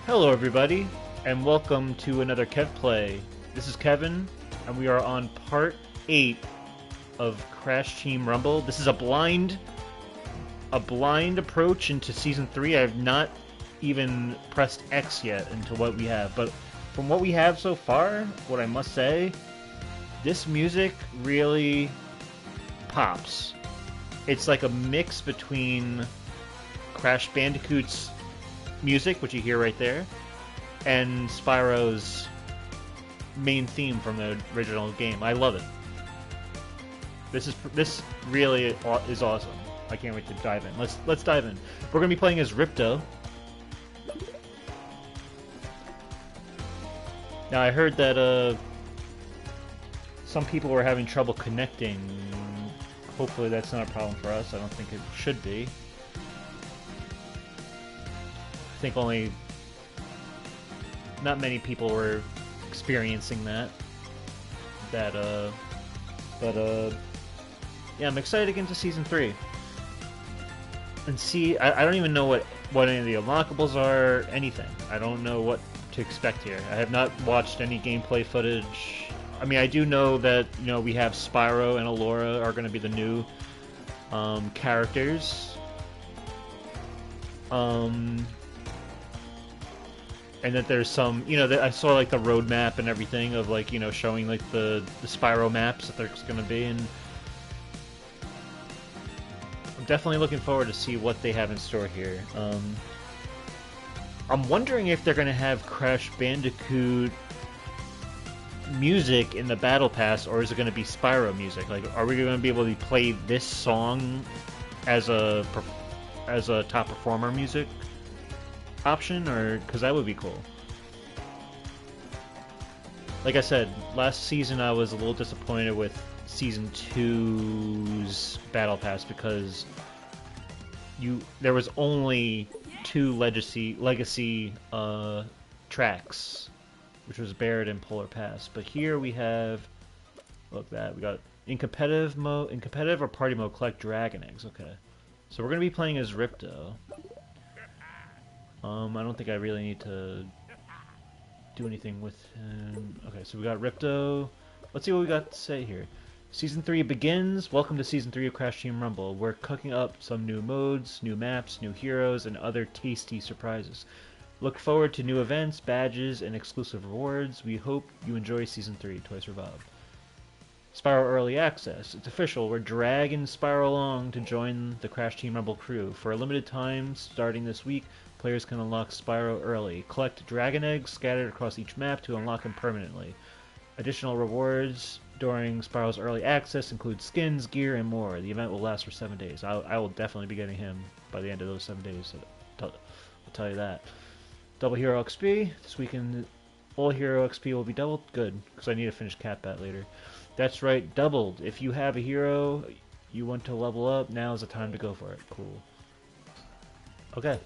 Hello, everybody, and welcome to another Kev Play. This is Kevin, and we are on part 8 of Crash Team Rumble. This is a blind approach into Season 3. I have not even pressed X yet into what we have, but from what we have so far, what I must say, this music really pops. It's like a mix between Crash Bandicoot's music, which you hear right there, and Spyro's main theme from the original game. I love it. This really is awesome. I can't wait to dive in. Let's dive in. We're gonna be playing as Ripto. Now I heard that some people were having trouble connecting. Hopefully that's not a problem for us. I don't think it should be. I think only not many people were experiencing that. Yeah, I'm excited to get into Season 3. And see, I don't even know what any of the unlockables are, anything. I don't know what to expect here. I have not watched any gameplay footage. I mean, I do know that, we have Spyro and Allura are going to be the new characters. And that there's some, that I saw like the roadmap and everything of like, showing like the Spyro maps that there's going to be, and I'm definitely looking forward to see what they have in store here. I'm wondering if they're going to have Crash Bandicoot music in the Battle Pass, or is it going to be Spyro music? Like, are we going to be able to play this song as a top performer music option, or because that would be cool. Like I said, last season I was a little disappointed with Season 2's Battle Pass because there was only two legacy tracks, which was Barrett and Polar Pass. But here we have, look, that we got in competitive or party mode, collect dragon eggs. Okay, so we're gonna be playing as Ripto. I don't think I really need to do anything with him. Okay, so we got Ripto. Let's see what we got to say here. Season 3 begins. Welcome to Season 3 of Crash Team Rumble. We're cooking up some new modes, new maps, new heroes, and other tasty surprises. Look forward to new events, badges, and exclusive rewards. We hope you enjoy Season 3. Twice Revolved. Spyro Early Access. It's official. We're dragging Spyro along to join the Crash Team Rumble crew. For a limited time, starting this week, players can unlock Spyro early. Collect dragon eggs scattered across each map to unlock them permanently. Additional rewards during Spyro's early access include skins, gear, and more. The event will last for 7 days. I will definitely be getting him by the end of those 7 days. I'll tell you that. Double Hero XP. This weekend, all Hero XP will be doubled. Good, because I need to finish Cat Bat later. That's right, doubled. If you have a hero you want to level up, now is the time to go for it. Cool. Okay.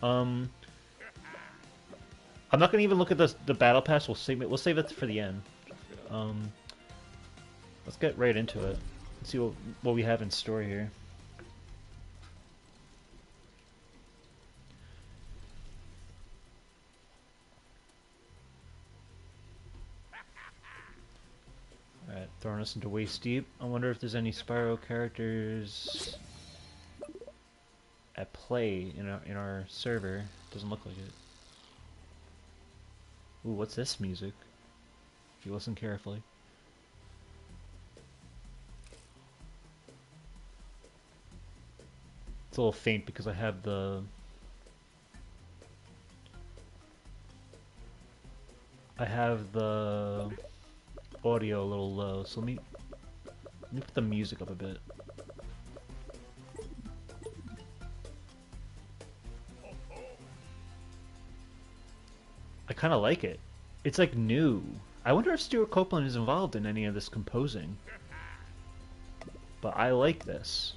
I'm not gonna even look at the battle pass. We'll save it for the end. Let's get right into it. Let's see what we have in store here. Alright, throwing us into waist deep. I wonder if there's any Spyro characters at play in our server. Doesn't look like it. Ooh, what's this music? If you listen carefully. It's a little faint because I have the audio a little low, so let me put the music up a bit. I kind of like it. It's like new. I wonder if Stuart Copeland is involved in any of this composing. But I like this.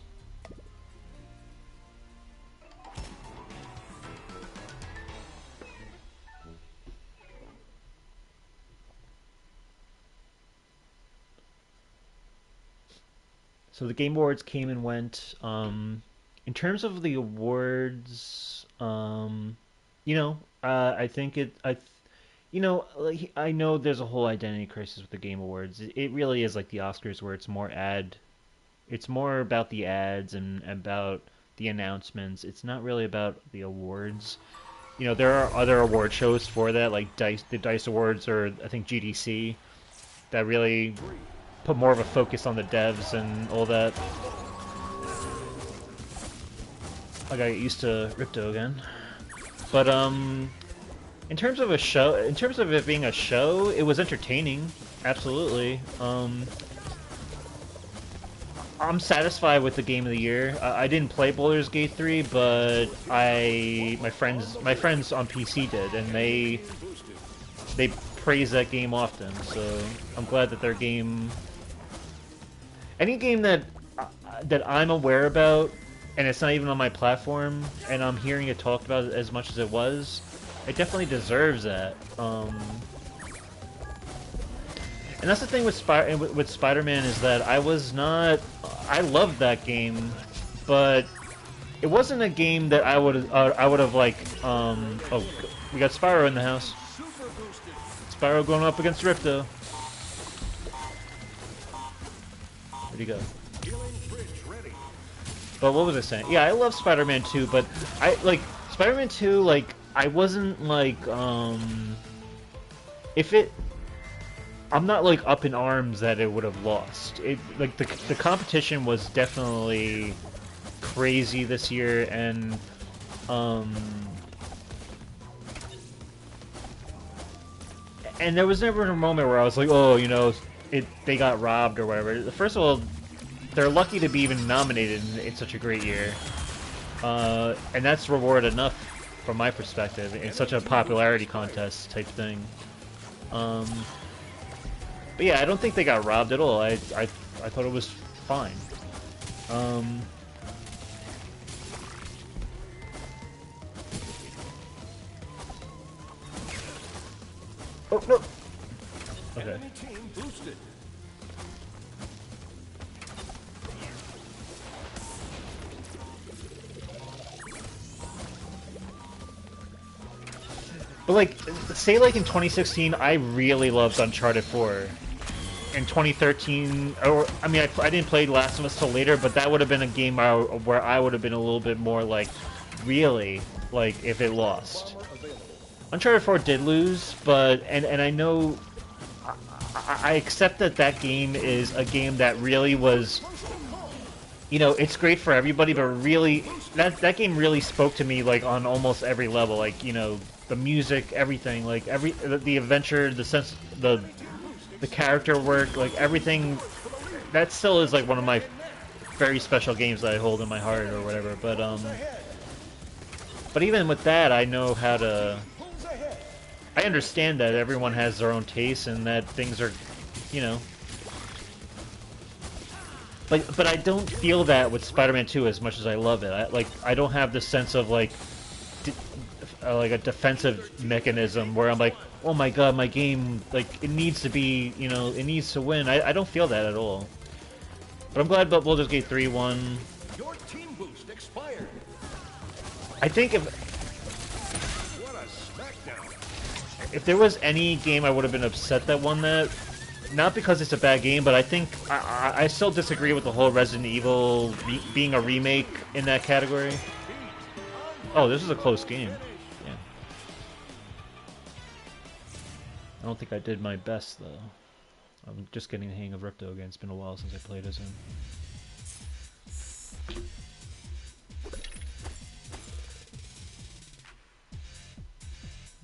So the Game Awards came and went. In terms of the awards, I think like, I know there's a whole identity crisis with the Game Awards. It really is like the Oscars, where it's more about the ads and about the announcements. It's not really about the awards. There are other award shows for that, like the Dice Awards, or I think GDC, that really put more of a focus on the devs and all that. I gotta get used to Ripto again. But in terms of in terms of it being a show, it was entertaining. Absolutely. I'm satisfied with the game of the year. I didn't play Baldur's Gate 3, but my friends on PC did, and they praise that game often. So I'm glad that any game that I'm aware about, and it's not even on my platform, and I'm hearing it talked about as much as it definitely deserves that. And that's the thing with Spider-Man, is that I loved that game, but it wasn't a game that I would have like. Oh, we got Spyro in the house. Spyro going up against Ripto. Where'd he go? But what was I saying? Yeah, I love Spider-Man 2, but I like Spider-Man 2. Like, I wasn't like if it. I'm not like up in arms that it would have lost. It like the competition was definitely crazy this year, and there was never a moment where I was like, oh, they got robbed or whatever. First of all, they're lucky to be even nominated in such a great year, and that's reward enough from my perspective in such a popularity contest type thing. But yeah, I don't think they got robbed at all. I thought it was fine. Oh no. Okay. But like, say like in 2016, I really loved Uncharted 4. In 2013, or I mean, I didn't play Last of Us till later, but that would have been a game where I would have been a little bit more like, really, like if it lost. Uncharted 4 did lose, but and I know I accept that game is a game that really was, it's great for everybody, but really that game really spoke to me like on almost every level, like the music, everything, like the adventure, the sense, the character work, like everything. That still is like one of my very special games that I hold in my heart or whatever. But even with that, I know how to. I understand that everyone has their own taste and that things are, But I don't feel that with Spider-Man 2 as much as I love it. I don't have the sense of like a defensive mechanism where I'm like, oh my god, my game, like, it needs to be, it needs to win. I don't feel that at all. But I'm glad Baldur's Gate 3 won. Your team boost expired. I think if there was any game I would have been upset that won that, not because it's a bad game, but I think I still disagree with the whole Resident Evil being a remake in that category. Oh, this is a close game. Yeah. I don't think I did my best, though. I'm just getting the hang of Ripto again. It's been a while since I played as him.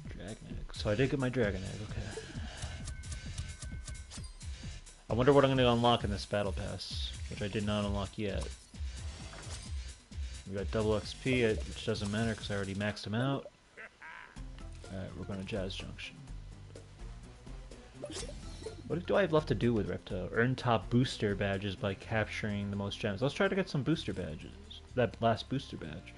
Dragon Egg. So I did get my Dragon Egg, okay. I wonder what I'm going to unlock in this Battle Pass, which I did not unlock yet. We got double XP, which doesn't matter because I already maxed him out. Alright, we're going to Jazz Junction. What do I have left to do with Ripto? Earn top booster badges by capturing the most gems. Let's try to get some booster badges. That last booster badge.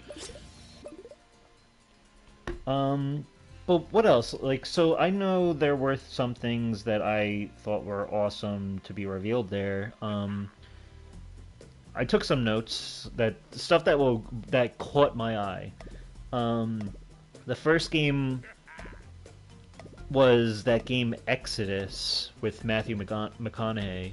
But what else? Like, so I know there were some things that I thought were awesome to be revealed there. I took some notes, stuff that caught my eye. The first game was that game Exodus with Matthew McConaughey.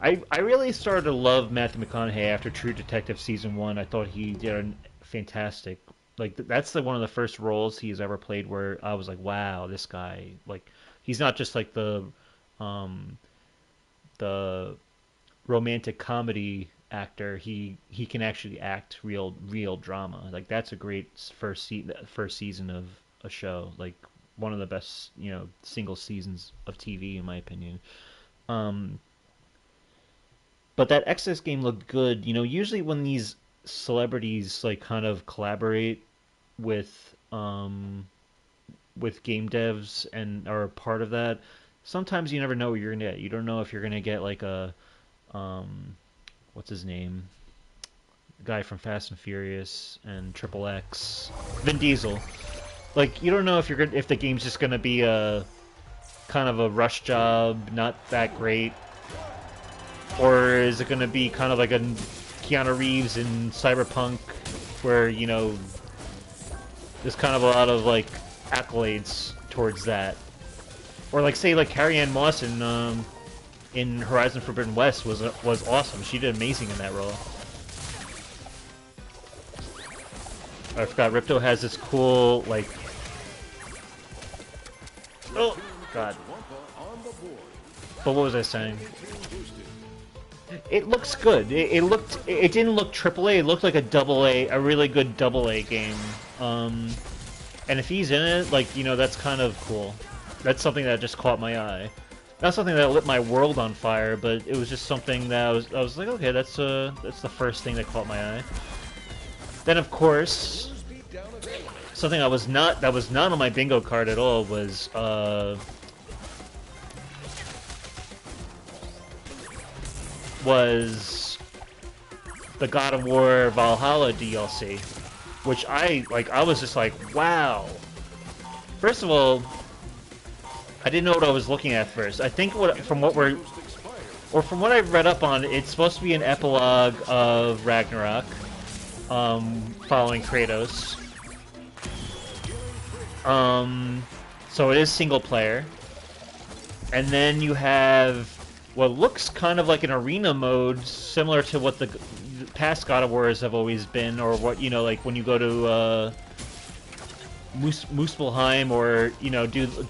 I really started to love Matthew McConaughey after True Detective Season 1. I thought he did a fantastic... Like, that's one of the first roles he's ever played where I was like, wow, this guy... Like, he's not just like the romantic comedy actor. He can actually act real drama. Like, that's a great first season of a show. Like, one of the best, single seasons of TV, in my opinion. But that Exodus game looked good. Usually when these celebrities like kind of collaborate with game devs and are a part of that, sometimes you never know what you're gonna get. You don't know if you're gonna get like a what's his name? The guy from Fast and Furious and Triple X, Vin Diesel. Like, you don't know if the game's just gonna be a kind of a rush job, not that great, or is it gonna be kind of like a Keanu Reeves in Cyberpunk, where there's kind of a lot of like accolades towards that, or like say like Carrie-Anne Moss in Horizon Forbidden West was awesome. She did amazing in that role. I forgot Ripto has this cool like. Oh God! But what was I saying? It looks good. It didn't look AAA. It looked like a really good AA game. And if he's in it, like that's kind of cool. That's something that just caught my eye. Not something that lit my world on fire, but it was just something that I was like, okay, that's the first thing that caught my eye. Then of course, something that was not on my bingo card at all was the God of War Valhalla DLC, which I was just like, wow. First of all, I didn't know what I was looking at first. I think from what I've read up on, it's supposed to be an epilogue of Ragnarok, following Kratos. So it is single player, and then you have what looks kind of like an arena mode, similar to what the past God of Wars have always been, or what like when you go to Muspelheim, or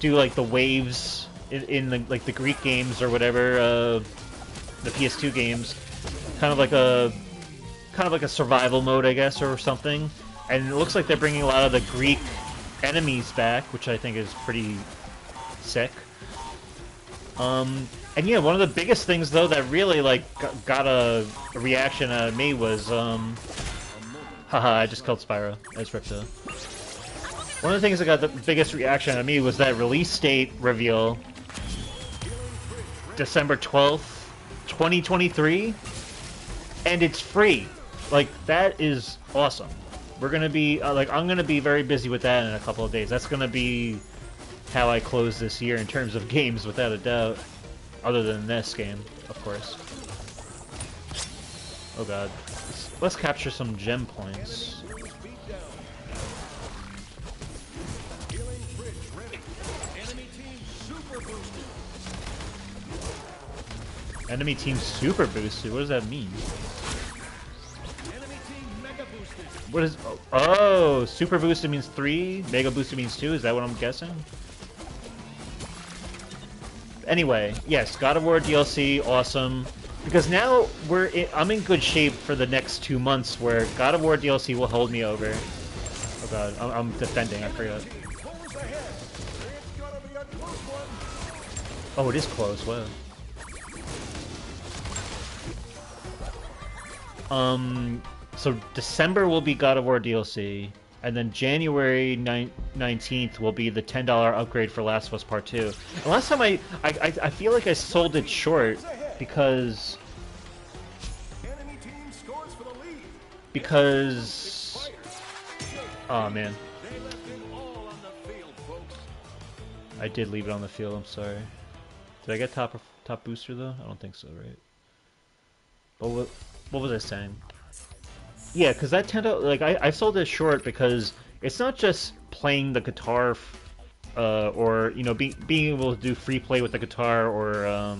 do like the waves in the like the Greek games or whatever, the PS2 games, kind of like a survival mode, I guess, or something. And it looks like they're bringing a lot of the Greek enemies back, which I think is pretty sick. And yeah, one of the biggest things though that really like got a reaction out of me was haha, I just killed Spyro as Ripto. One of the things that got the biggest reaction out of me was that release date reveal, December 12th, 2023, and it's free. Like, that is awesome. We're gonna be I'm gonna be very busy with that in a couple of days. That's gonna be how I close this year in terms of games, without a doubt. Other than this game, of course. Oh god. Let's capture some gem points. Enemy team super boosted? What does that mean? What is... Oh, super boosted means 3, mega boosted means 2? Is that what I'm guessing? Anyway, yes, God of War DLC, awesome. Because now I'm in good shape for the next 2 months, where God of War DLC will hold me over. Oh god, I'm defending, I forgot. Oh, it is close, wow. So December will be God of War DLC, and then January 19th will be the $10 upgrade for Last of Us Part 2. And last time I feel like I sold it short because oh man, I did leave it on the field. I'm sorry. Did I get top booster though? I don't think so, right? But what was I saying? Yeah, because that $10, like I sold it short because it's not just playing the guitar, or you know, being able to do free play with the guitar, or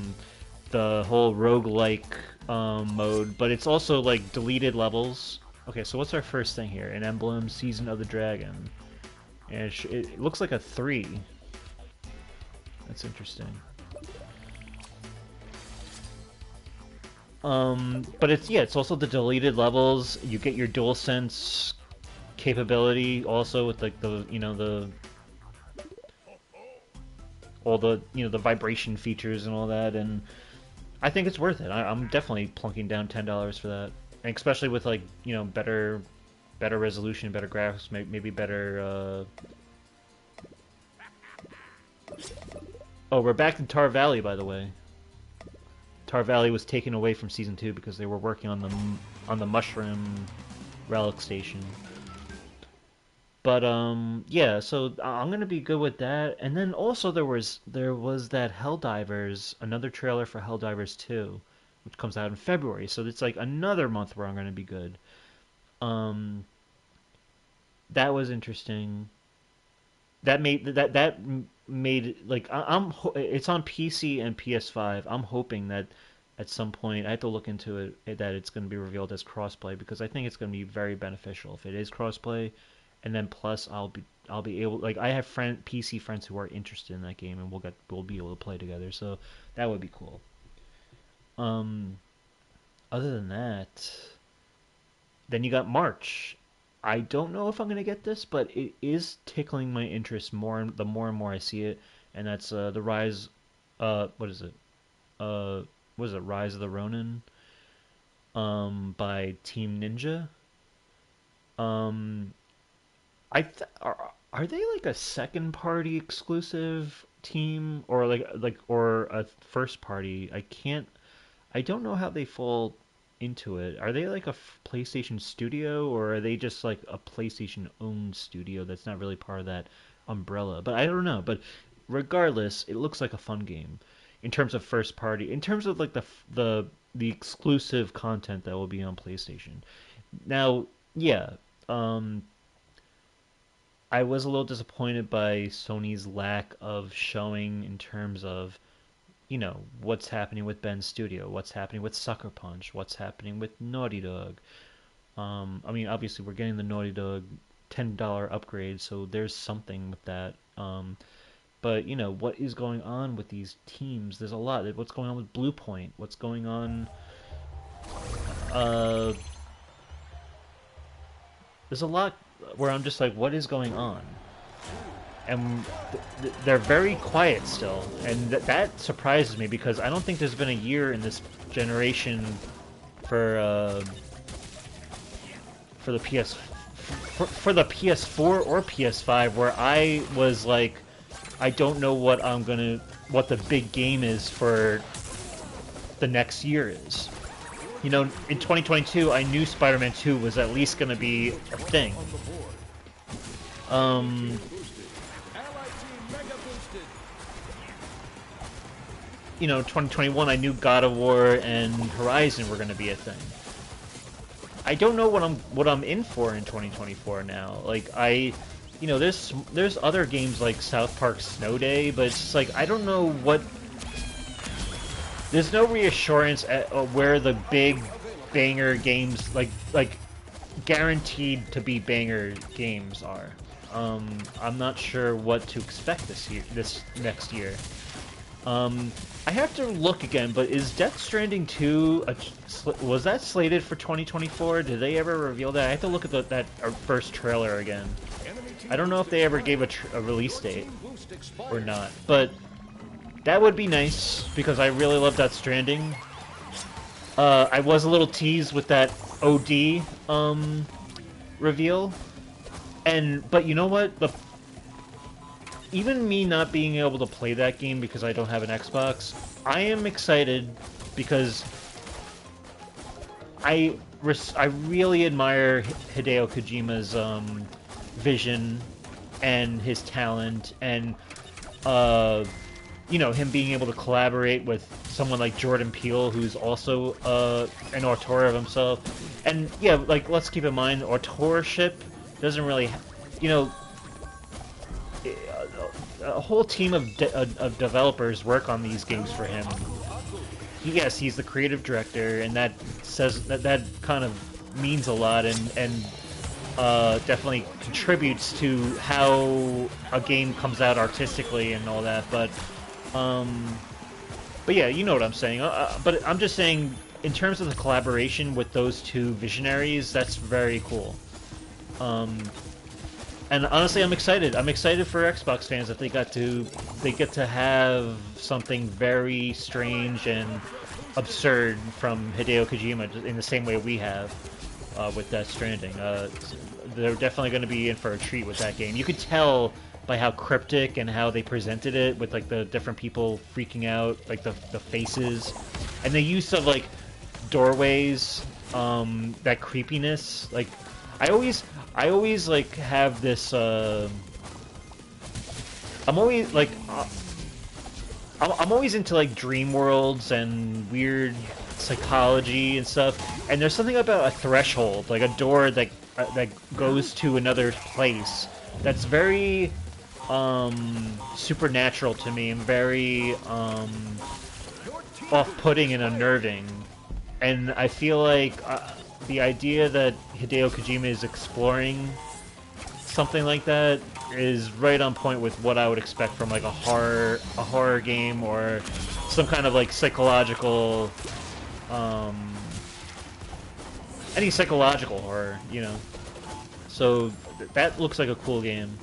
the whole roguelike mode, but it's also like deleted levels. Okay, so what's our first thing here? An emblem, Season of the Dragon, and it looks like a 3. That's interesting. But it's also the deleted levels. You get your DualSense capability also with like the all the the vibration features and all that, and I think it's worth it. I'm definitely plunking down $10 for that, and especially with like better resolution, better graphics, maybe better. Oh, we're back in Tar Valley, by the way. Tar Valley was taken away from Season 2 because they were working on the Mushroom Relic Station. But yeah, so I'm gonna be good with that. And then also there was that Helldivers, another trailer for Helldivers 2, which comes out in February. So it's like another month where I'm gonna be good. Um, that was interesting. That made like it's on PC and PS5. I'm hoping that at some point I have to look into it, that it's going to be revealed as crossplay, because I think it's going to be very beneficial if it is crossplay, and then plus I'll be able, like, I have PC friends who are interested in that game, and we'll be able to play together. So that would be cool. Um, Other than that, then you got March. I don't know if I'm gonna get this, but it is tickling my interest the more and more I see it, and that's the Rise. What is it? What is it? Rise of the Ronin. By Team Ninja. Um, are they like a second party exclusive team, or or a first party? I don't know how they fall into it. Are they like a PlayStation studio, or are they just like a PlayStation owned studio that's not really part of that umbrella? But I don't know. But regardless, it looks like a fun game in terms of first party, in terms of like the exclusive content that will be on PlayStation. Now, yeah, um, I was a little disappointed by Sony's lack of showing in terms of what's happening with Ben's studio, what's happening with Sucker Punch, what's happening with Naughty Dog. I mean, obviously we're getting the Naughty Dog $10 upgrade, so there's something with that. But what is going on with these teams? There's a lot. What's going on with Blue Point? What's going on? Uh, there's a lot where I'm just like, what is going on? And they're very quiet still, and that surprises me, because I don't think there's been a year in this generation for the for the PS4 or PS5 where I was like, I don't know what the big game is for the next year is. In 2022, I knew Spider-Man 2 was at least going to be a thing. 2021, I knew God of War and Horizon were going to be a thing. I don't know what I'm in for in 2024 now. Like, there's other games like South Park Snow Day, but it's just like, I don't know what. There's no reassurance at where the big banger games, like guaranteed to be banger games are. I'm not sure what to expect this next year. I have to look again, but is Death Stranding 2 was that slated for 2024? Did they ever reveal that? I have to look at that first trailer again. I don't know if they ever gave a release date or not, but that would be nice, because I really love Death Stranding. I was a little teased with that OD reveal, but you know what? Even me not being able to play that game because I don't have an Xbox, I am excited, because I really admire Hideo Kojima's vision and his talent, and him being able to collaborate with someone like Jordan Peele, who's also an auteur of himself. And yeah, like, let's keep in mind, authorship doesn't really you know, a whole team of developers work on these games for him. Yes, he's the creative director, and that says that kind of means a lot, and definitely contributes to how a game comes out artistically and all that. But yeah, you know what I'm saying. But I'm just saying, in terms of the collaboration with those two visionaries, that's very cool. And honestly, I'm excited. I'm excited for Xbox fans that they get to have something very strange and absurd from Hideo Kojima in the same way we have with Death Stranding. They're definitely going to be in for a treat with that game. You could tell by how cryptic and how they presented it with like the different people freaking out, like the faces, and the use of like doorways, that creepiness. Like I always like have this. I'm always like. I'm always into like dream worlds and weird psychology and stuff. And there's something about a threshold, like a door that goes to another place, that's very supernatural to me and very off-putting and unnerving. And I feel like the idea that Hideo Kojima is exploring something like that is right on point with what I would expect from like a horror game or some kind of like psychological any psychological horror, you know. So that looks like a cool game.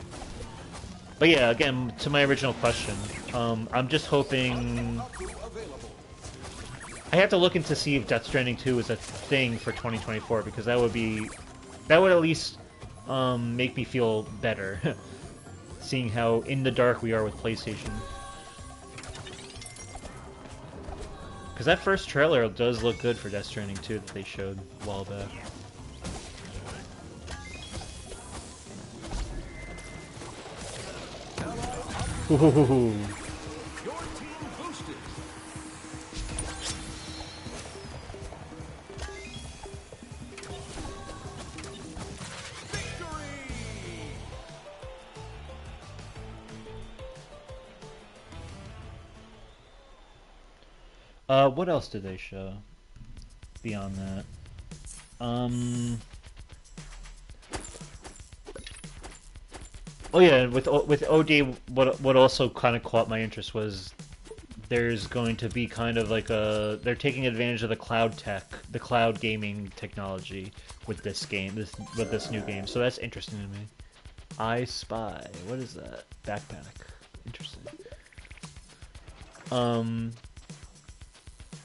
But yeah, again, to my original question, I'm just hoping. I have to look into see if Death Stranding 2 is a thing for 2024, because that would at least make me feel better, seeing how in the dark we are with PlayStation. Because that first trailer does look good for Death Stranding 2 that they showed a while back. Ooh. What else did they show beyond that? Oh yeah, with OD, what also kind of caught my interest was there's going to be kind of like they're taking advantage of the cloud gaming technology with this game, with this new game. So that's interesting to me. I Spy. What is that? Backpack. Interesting.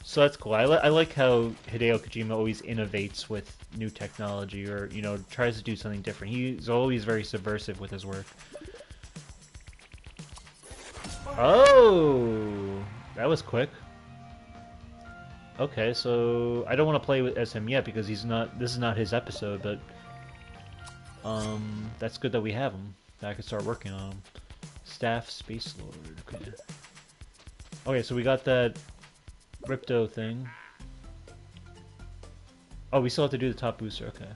So that's cool. I like how Hideo Kojima always innovates with new technology, or, you know, tries to do something different. He's always very subversive with his work. Oh! That was quick. Okay, so I don't want to play as him yet because this is not his episode, but that's good that we have him. That I can start working on him. Staff Space Lord. Okay. Okay, so we got that Ripto thing. Oh, we still have to do the top booster. Okay.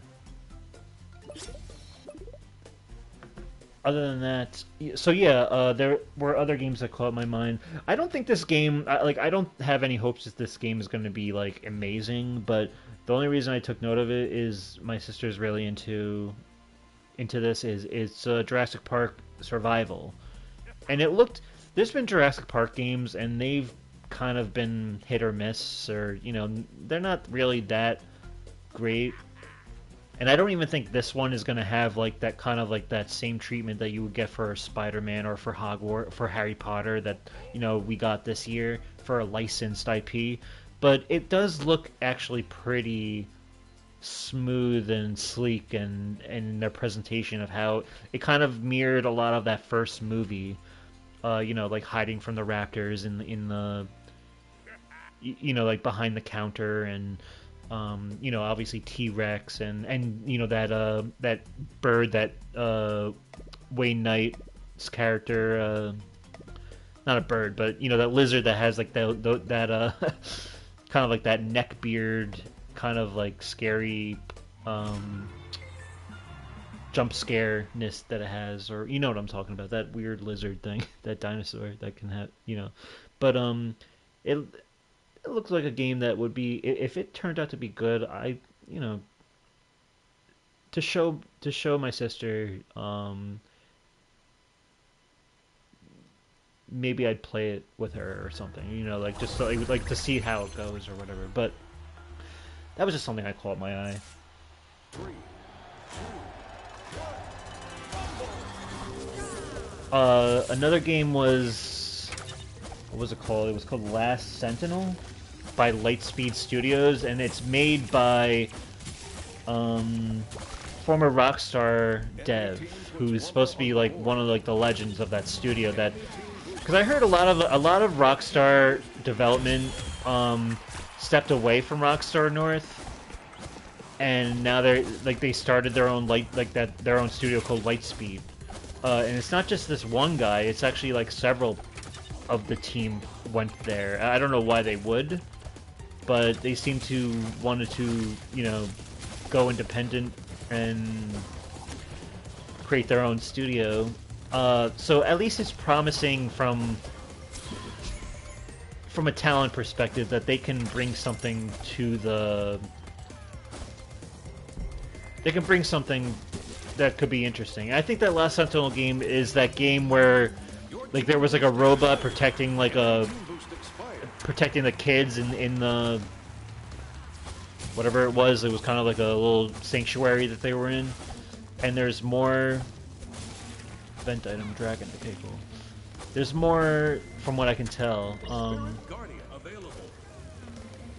Other than that, so yeah, there were other games that caught my mind. I don't think this game, I don't have any hopes that this game is going to be like amazing. But the only reason I took note of it is my sister's really into this. It's Jurassic Park Survival, and it looked. There's been Jurassic Park games, and they've kind of been hit or miss, or, you know, they're not really that great. And I don't even think this one is going to have like that kind of like that same treatment that you would get for Spider-Man or for Hogwarts, for Harry Potter, that, you know, we got this year for a licensed IP. But it does look actually pretty smooth and sleek, and their presentation of how it kind of mirrored a lot of that first movie. You know, like hiding from the raptors in the you know, like behind the counter, and you know, obviously T-Rex, and you know that bird that Wayne Knight's character, not a bird, but, you know, that lizard that has like that kind of like that neck beard, kind of like scary jump scare-ness that it has, or you know what I'm talking about, that weird lizard thing, that dinosaur that can have, you know. But it it looks like a game that would be, if it turned out to be good, you know, to show my sister, maybe I'd play it with her or something, you know, like just so, like to see how it goes or whatever. But that was just something I caught my eye. Another game was, what was it called? It was called Last Sentinel by Lightspeed Studios, and it's made by former Rockstar dev, who's supposed to be like one of like the legends of that studio. That, because I heard a lot of Rockstar development stepped away from Rockstar North, and now they started their own their own studio called Lightspeed. And it's not just this one guy, it's actually like several of the team went there. I don't know why they would, but they seem to wanted to, you know, go independent and create their own studio. So at least it's promising from a talent perspective that they can bring something to the... They can bring something that could be interesting. I think that Last Sentinel game is that game where, like, there was like a robot protecting the kids in the whatever it was. It was kind of like a little sanctuary that they were in, and there's more event item dragon. Okay, cool. There's more from what I can tell.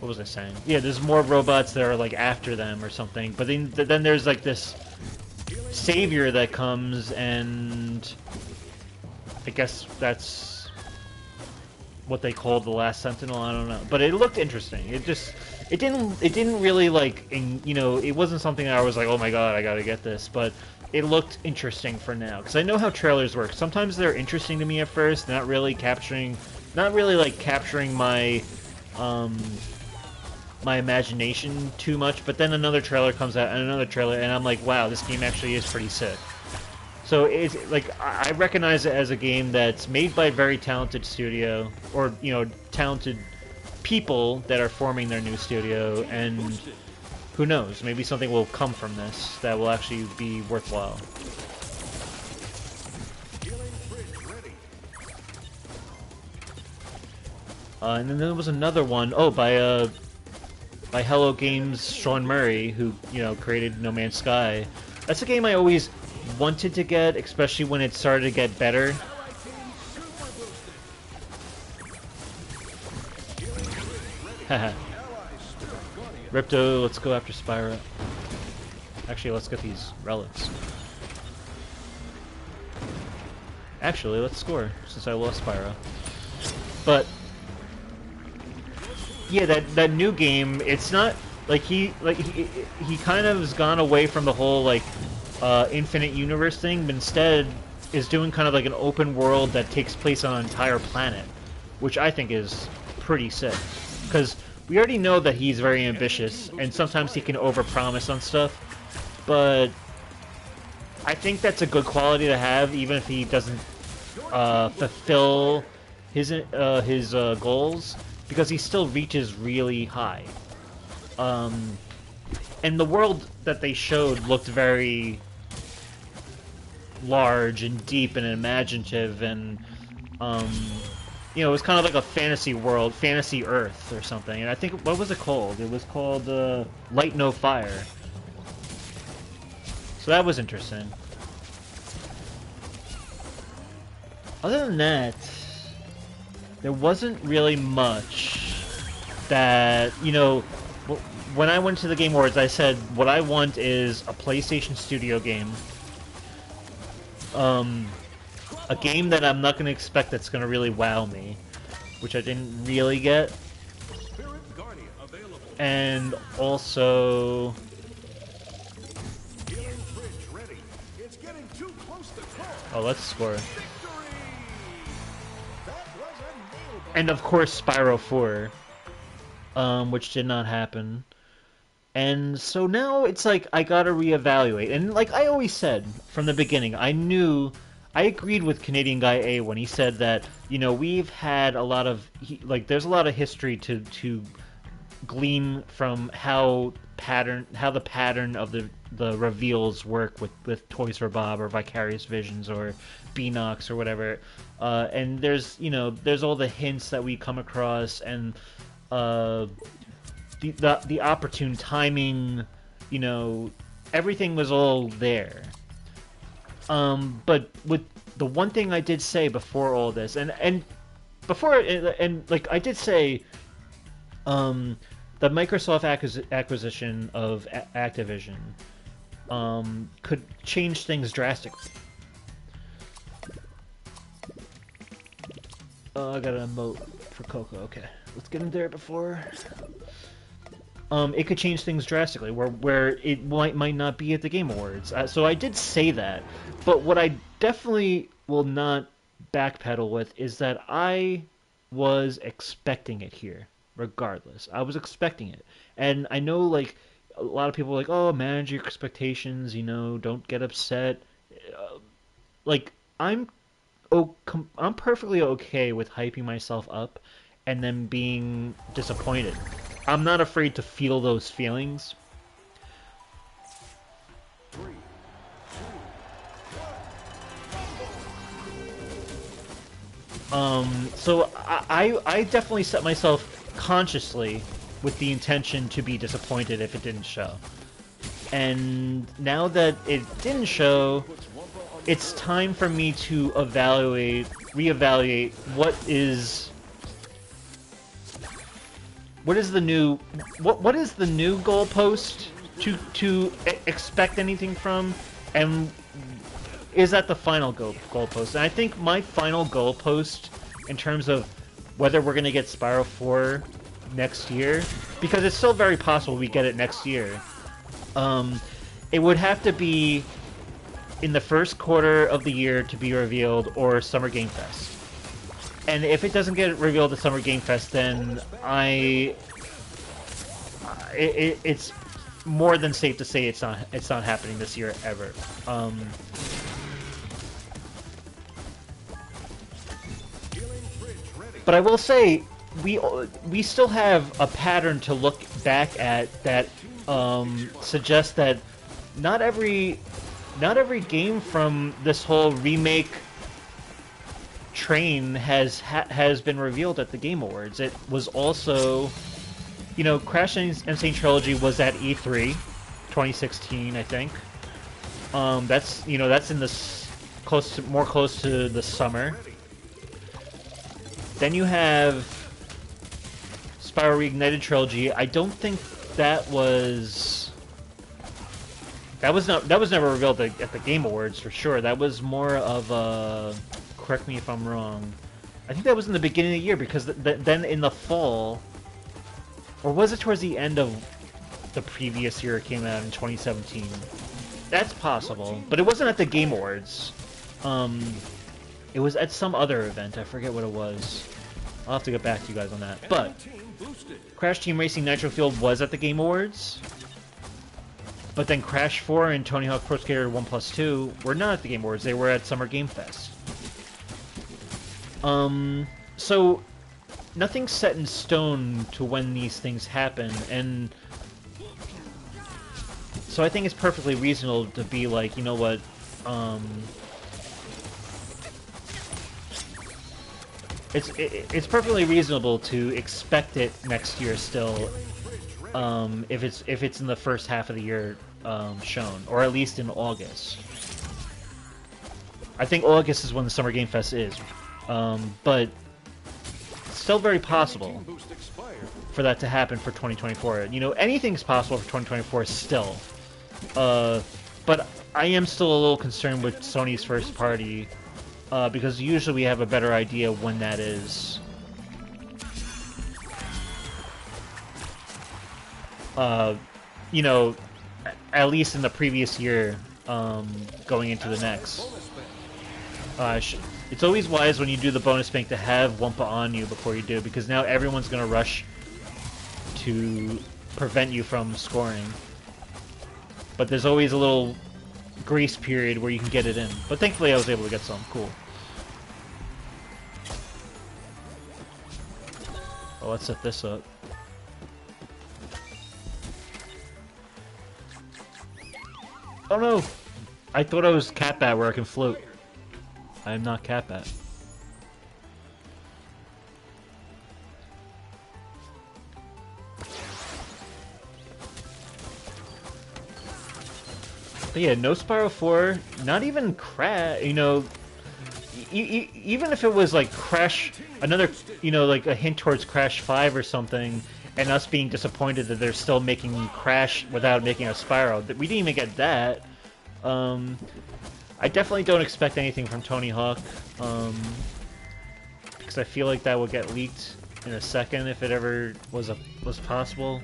What was I saying? Yeah, there's more robots that are like after them or something. But then there's like this savior that comes, and I guess that's what they called the Last Sentinel. I don't know, but it looked interesting. It didn't really like, you know, it wasn't something that I was like, oh my god, I gotta get this, but it looked interesting for now, because I know how trailers work. Sometimes they're interesting to me at first, not really capturing my my imagination too much, but then another trailer comes out and another trailer, and I'm like, wow, this game actually is pretty sick. So it's like, I recognize it as a game that's made by a very talented studio, or, you know, talented people that are forming their new studio, and who knows, maybe something will come from this that will actually be worthwhile. And then there was another one, by Hello Games' Sean Murray, who, you know, created No Man's Sky. That's a game I always wanted to get, especially when it started to get better. Haha. Ripto, let's go after Spyro. Actually, let's get these relics. Actually, let's score, since I lost Spyro. But yeah, that new game, it's not like he kind of has gone away from the whole like infinite universe thing, but instead is doing kind of like an open world that takes place on an entire planet, which I think is pretty sick. Because we already know that he's very ambitious, and sometimes he can overpromise on stuff, but I think that's a good quality to have, even if he doesn't fulfill his goals, because he still reaches really high. And the world that they showed looked very large and deep and imaginative, and you know, it was kind of like a fantasy world, fantasy Earth or something. And I think, what was it called? It was called Light No Fire. So that was interesting. Other than that, there wasn't really much that, you know, when I went to the Game Awards, I said, what I want is a PlayStation Studio game. A game that I'm not going to expect that's going to really wow me, which I didn't really get. And also... Oh, let's score. And of course Spyro 4, which did not happen. And so now it's like I gotta reevaluate. And like I always said from the beginning, I agreed with Canadian Guy A when he said that, you know, we've had a lot of like there's a lot of history to glean from how the pattern of the reveals work with Toys for Bob or Vicarious Visions or Beanox or whatever. And there's, you know, there's all the hints that we come across, and the opportune timing, you know, everything was all there. But with the one thing I did say before all this, and before, and like I did say, the Microsoft acquisition of Activision could change things drastically. I got an emote for Coco. Okay, let's get in there before. It could change things drastically, where it might not be at the Game Awards. So I did say that, but what I definitely will not backpedal with is that I was expecting it here, regardless. I was expecting it, and I know like a lot of people are like, oh, manage your expectations, you know, don't get upset. Like I'm perfectly okay with hyping myself up and then being disappointed. I'm not afraid to feel those feelings. So I definitely set myself consciously with the intention to be disappointed if it didn't show. And now that it didn't show, it's time for me to reevaluate what is the new goalpost to expect anything from, and is that the final goalpost? And I think my final goalpost in terms of whether we're going to get Spyro 4 next year, because it's still very possible we get it next year, it would have to be in the first quarter of the year to be revealed, or Summer Game Fest. And if it doesn't get revealed at Summer Game Fest, then it's more than safe to say it's not happening this year ever. But I will say we still have a pattern to look back at that suggests that not every game from this whole remake train has been revealed at the Game Awards. It was also, you know, Crash Insane Trilogy was at E3 2016, I think. That's, you know, that's in more close to the summer. Then you have Spyro Reignited Trilogy. I don't think that was never revealed at the Game Awards for sure. That was more of a, correct me if I'm wrong, I think that was in the beginning of the year, because then in the fall, or was it towards the end of the previous year it came out in 2017? That's possible, but it wasn't at the Game Awards. It was at some other event. I forget what it was. I'll have to get back to you guys on that. But Crash Team Racing Nitro Fueled was at the Game Awards. But then Crash 4 and Tony Hawk Pro Skater 1+2 were not at the Game Awards. They were at Summer Game Fest. So nothing's set in stone to when these things happen, and so I think it's perfectly reasonable to be like, you know what, it's perfectly reasonable to expect it next year still, if it's in the first half of the year shown, or at least in August. I think August is when the Summer Game Fest is, but it's still very possible for that to happen for 2024. You know, anything's possible for 2024 still, but I am still a little concerned with Sony's first party. Because usually we have a better idea when that is. You know, at least in the previous year, going into the next. It's always wise when you do the bonus bank to have Wumpa on you before you do, because now everyone's gonna rush to prevent you from scoring. But there's always a little grace period where you can get it in. But thankfully I was able to get some. Cool. Well, let's set this up. Oh no! I thought I was Catbat where I can float. I am not Catbat. But yeah, no Spyro 4, not even Crash, you know, even if it was like Crash, another, you know, like a hint towards Crash 5 or something, and us being disappointed that they're still making Crash without making a Spyro, we didn't even get that. I definitely don't expect anything from Tony Hawk, because I feel like that will get leaked in a second if it ever was possible.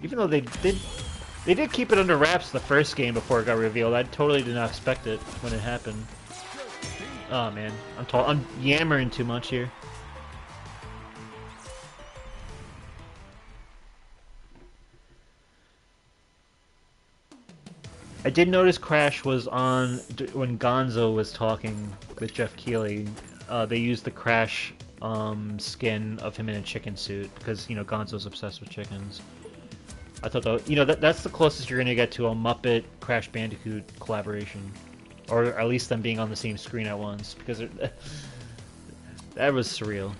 Even though they did keep it under wraps the first game before it got revealed. I totally did not expect it when it happened. Oh man, I'm yammering too much here. I did notice Crash was on when Gonzo was talking with Jeff Keighley. They used the Crash skin of him in a chicken suit because, you know, Gonzo's obsessed with chickens. I thought that, you know, that's the closest you're gonna get to a Muppet Crash Bandicoot collaboration, or at least them being on the same screen at once, because that was surreal.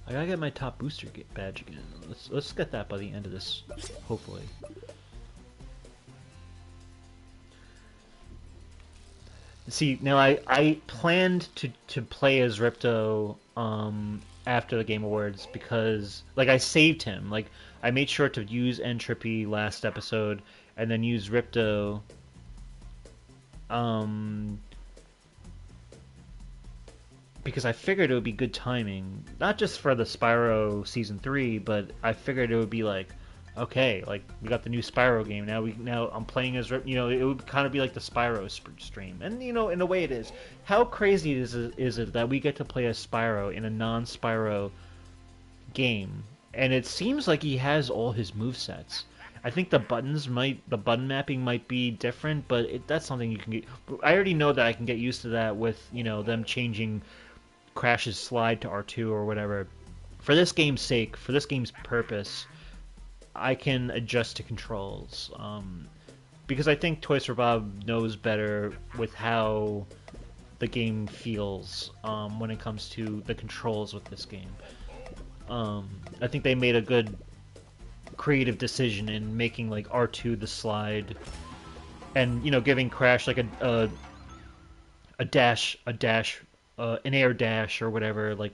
I gotta get my top booster badge again. Let's get that by the end of this, hopefully. See, now I planned to play as Ripto after the Game Awards because, like, I saved him. Like, I made sure to use Entropy last episode and then use Ripto because I figured it would be good timing, not just for the Spyro Season 3, but I figured it would be like, okay, like, we got the new Spyro game, now I'm playing as Rip, you know, it would kind of be like the Spyro stream, and, you know, in a way it is. How crazy is it that we get to play as Spyro in a non-Spyro game, and it seems like he has all his movesets. I think the button mapping might be different, but that's something you can get. I already know that I can get used to that with, you know, them changing Crash's slide to R2 or whatever. For this game's sake, for this game's purpose, I can adjust to controls. Because I think Toys for Bob knows better with how the game feels when it comes to the controls with this game. I think they made a good creative decision in making like R2 the slide, and, you know, giving Crash like an air dash or whatever, like,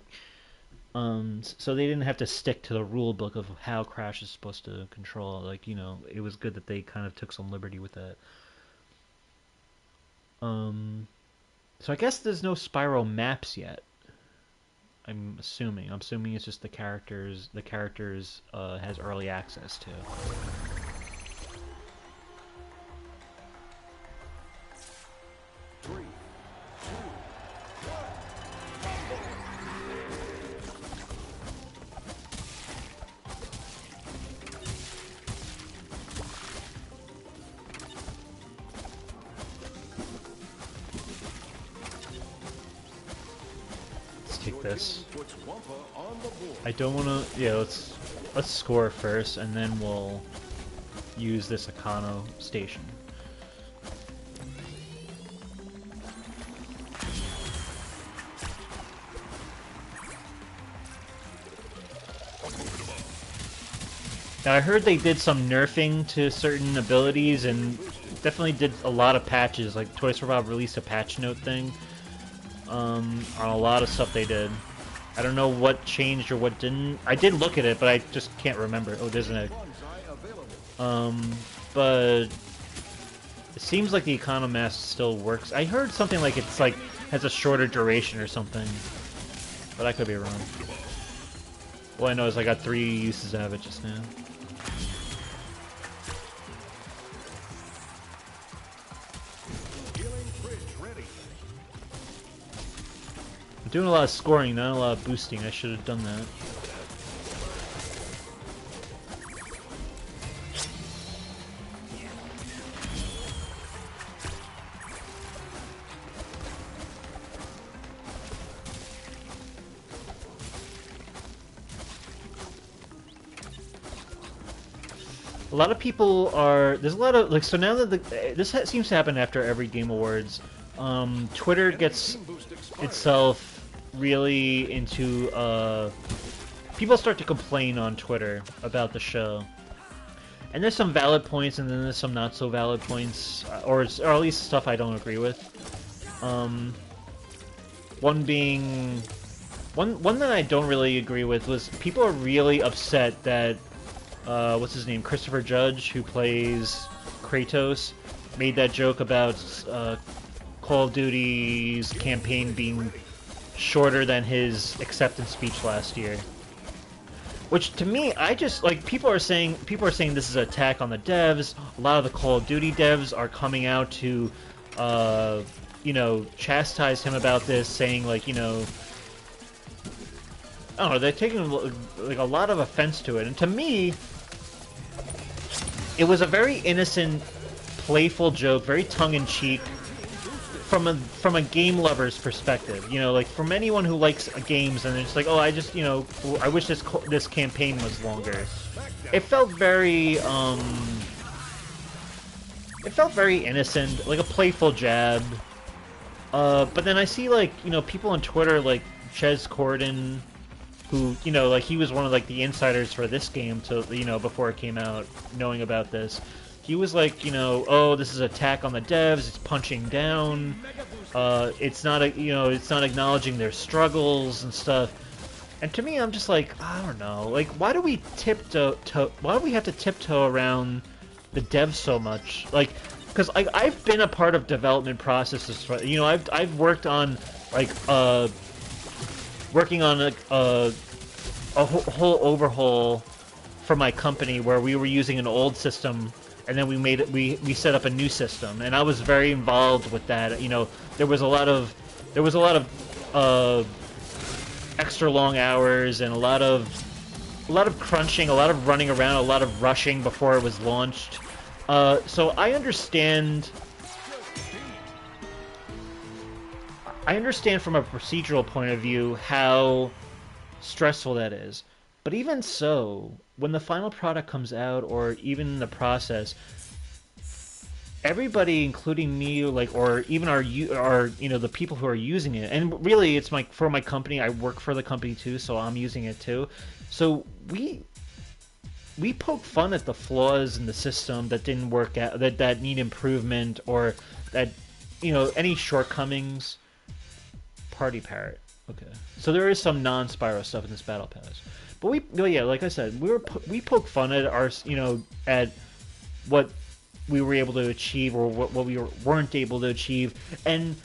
so they didn't have to stick to the rule book of how Crash is supposed to control. Like, you know, it was good that they kind of took some liberty with that. So I guess there's no Spyro maps yet. I'm assuming it's just the characters has early access to. Take this. I don't want to. Yeah, let's score first, and then we'll use this Econo station. Now I heard they did some nerfing to certain abilities, and definitely did a lot of patches. Like Toys for Bob released a patch note thing. On a lot of stuff they did. I don't know what changed or what didn't. I did look at it, but I just can't remember. Oh, there's an egg. But it seems like the Economask still works. I heard something like it's like has a shorter duration or something, but I could be wrong. All I know is I got 3 uses out of it just now. doing a lot of scoring, not a lot of boosting. I should have done that. A lot of people are... There's a lot of... Like, so now that this seems to happen after every Game Awards. Twitter gets itself really into... people start to complain on Twitter about the show. And there's some valid points, and then there's some not so valid points. Or at least stuff I don't agree with. One being... One that I don't really agree with was people are really upset that... what's his name? Christopher Judge, who plays Kratos, made that joke about Call of Duty's campaign being shorter than his acceptance speech last year. Which, to me, I just, like, people are saying this is an attack on the devs. A lot of the Call of Duty devs are coming out to, you know, chastise him about this, saying, like, you know, I don't know, they're taking, like, a lot of offense to it. And to me, it was a very innocent, playful joke, very tongue-in-cheek, from a game lover's perspective. You know, like, from anyone who likes games and it's like, oh, I just, you know, I wish this campaign was longer. It felt very innocent, like a playful jab. But then I see, like, you know, people on Twitter, like Ches Corden, who, you know, like, he was one of, like, the insiders for this game to, you know, before it came out, knowing about this. He was like, you know, oh, this is an attack on the devs, it's punching down, it's not, you know, it's not acknowledging their struggles and stuff. And to me, I'm just like, I don't know, like, why do we why do we have to tiptoe around the devs so much? Like, because I've been a part of development processes, for, you know, I've worked on, like, working on a whole overhaul for my company where we were using an old system, and then we set up a new system, and I was very involved with that. You know, there was a lot of extra long hours and a lot of crunching, a lot of running around, a lot of rushing before it was launched. So I understand from a procedural point of view how stressful that is. But even so, when the final product comes out, or even the process, everybody, including me, like, or even our you know, the people who are using it, and really it's for my company, I work for the company too, so I'm using it too. So we poke fun at the flaws in the system that didn't work out, that need improvement, or that, you know, any shortcomings. Party parrot. Okay. So there is some non-Spyro stuff in this battle pass. But yeah, like I said, we poke fun at our, you know, at what we were able to achieve, or what we weren't able to achieve, and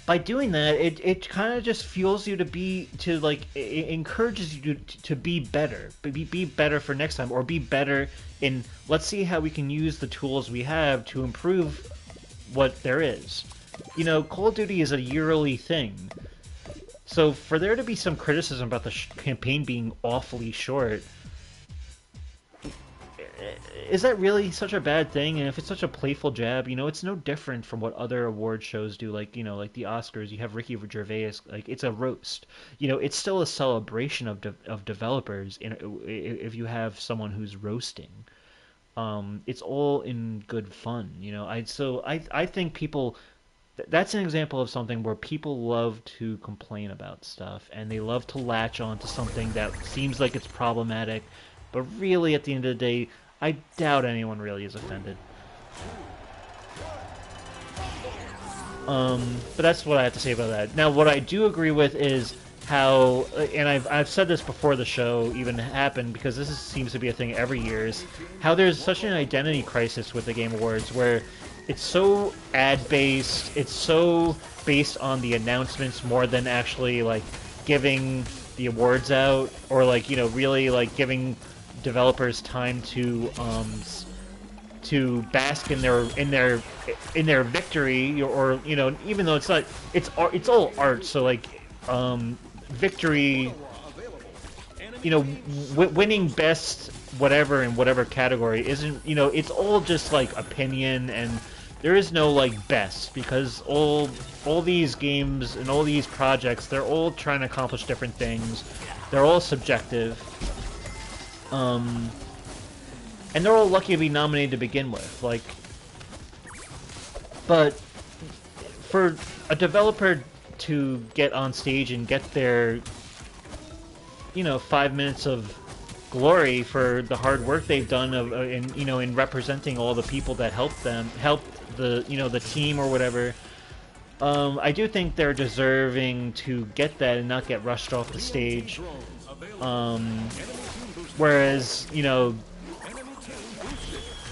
by doing that, it kind of just fuels you it encourages you to be better, be better for next time, or be better in, let's see how we can use the tools we have to improve what there is. You know, Call of Duty is a yearly thing. So for there to be some criticism about the campaign being awfully short, is that really such a bad thing? And if it's such a playful jab, you know, it's no different from what other award shows do. Like, you know, like the Oscars, you have Ricky Gervais, like, it's a roast. You know, it's still a celebration of developers if you have someone who's roasting. It's all in good fun, you know. I think people... That's an example of something where people love to complain about stuff, and they love to latch on to something that seems like it's problematic, but really, at the end of the day, I doubt anyone really is offended. But that's what I have to say about that. Now, what I do agree with is how, and I've said this before the show even happened, because this seems to be a thing every year, is how there's such an identity crisis with the Game Awards, where it's so ad-based, it's so based on the announcements more than actually, like, giving the awards out, or, like, you know, really, like, giving developers time to bask in their victory, or, you know, even though it's not, it's all art, so, like, victory, you know, winning best whatever in whatever category isn't, you know, it's all just like opinion, and there is no like best, because all these games and all these projects, they're all trying to accomplish different things. They're all subjective. And they're all lucky to be nominated to begin with. Like, but for a developer to get on stage and get their, you know, 5 minutes of glory for the hard work they've done in, you know, in representing all the people that helped the, you know, the team or whatever. I do think they're deserving to get that and not get rushed off the stage. Whereas, you know,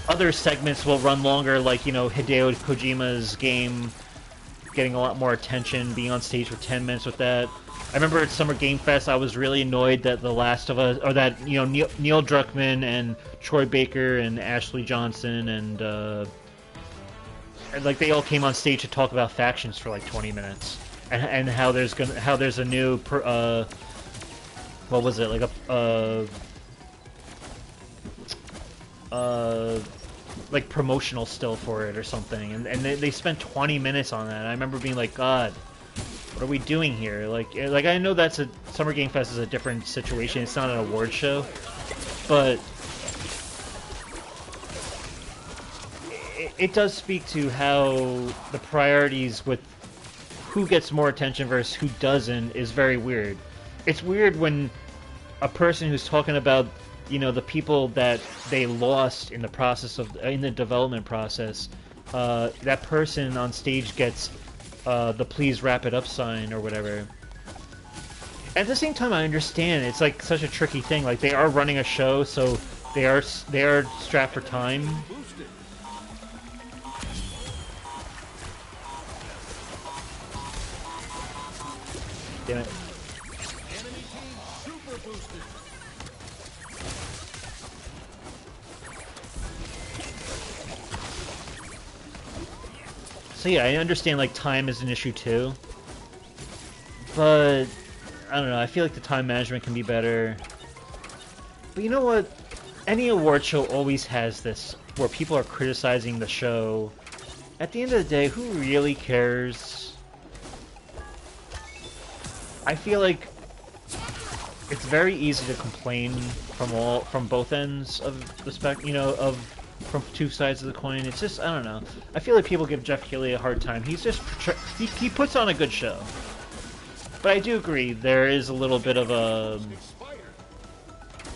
other segments will run longer, like, you know, Hideo Kojima's game getting a lot more attention, being on stage for 10 minutes with that. I remember at Summer Game Fest, I was really annoyed that The Last of Us, or that, you know, Neil Druckmann and Troy Baker and Ashley Johnson and like they all came on stage to talk about factions for like 20 minutes, and how there's a new what was it, like like promotional still for it or something, and they spent 20 minutes on that. I remember being like, God, what are we doing here? Like I know that's a Summer Game Fest is a different situation. It's not an award show, but it does speak to how the priorities with who gets more attention versus who doesn't is very weird. It's weird when a person who's talking about, you know, the people that they lost in the process of in the development process, that person on stage gets the "please wrap it up" sign or whatever. At the same time, I understand it's like such a tricky thing. Like, they are running a show, so they are strapped for time. Damn it. So yeah, I understand like time is an issue too, but I don't know, I feel like the time management can be better. But you know what? Any award show always has this, where people are criticizing the show. At the end of the day, who really cares? I feel like it's very easy to complain from both ends of the you know, from two sides of the coin. It's just, I don't know. I feel like people give Jeff Keighley a hard time. He's just he puts on a good show. But I do agree, there is a little bit of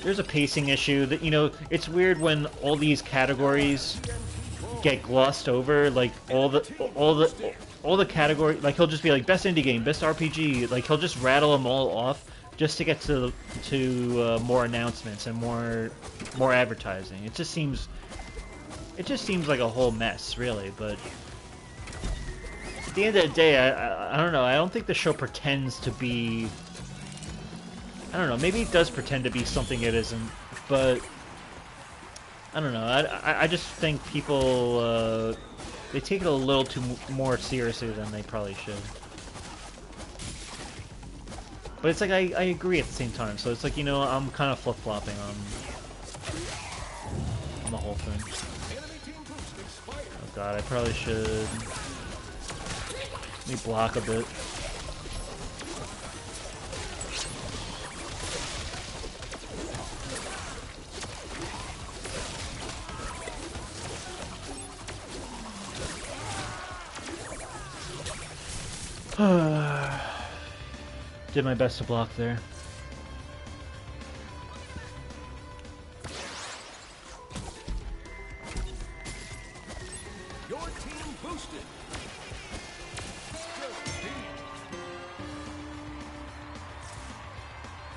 there's a pacing issue that, you know, it's weird when all these categories get glossed over, like all the category, like he'll just be like best indie game, best RPG, like he'll just rattle them all off just to get to more announcements and more advertising. It just seems like a whole mess, really. But at the end of the day, I don't know. I don't think the show pretends to be. I don't know. Maybe it does pretend to be something it isn't, but I don't know. I just think people they take it a little too more seriously than they probably should. But it's like I agree at the same time. So it's like, you know, I'm kind of flip-flopping on the whole thing. Oh god, I probably should. Let me block a bit. Did my best to block there. Your team boosted.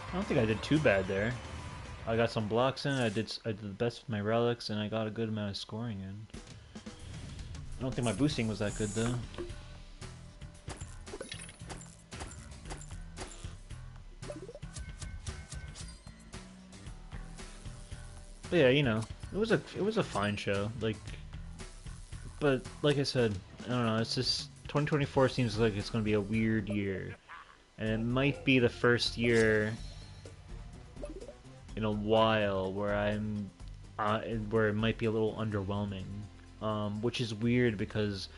I don't think I did too bad there. I got some blocks in. I did the best with my relics, and I got a good amount of scoring in. I don't think my boosting was that good though. But yeah, you know, it was a fine show. Like, but like I said, I don't know. It's just 2024 seems like it's going to be a weird year, and it might be the first year in a while where where it might be a little underwhelming, which is weird because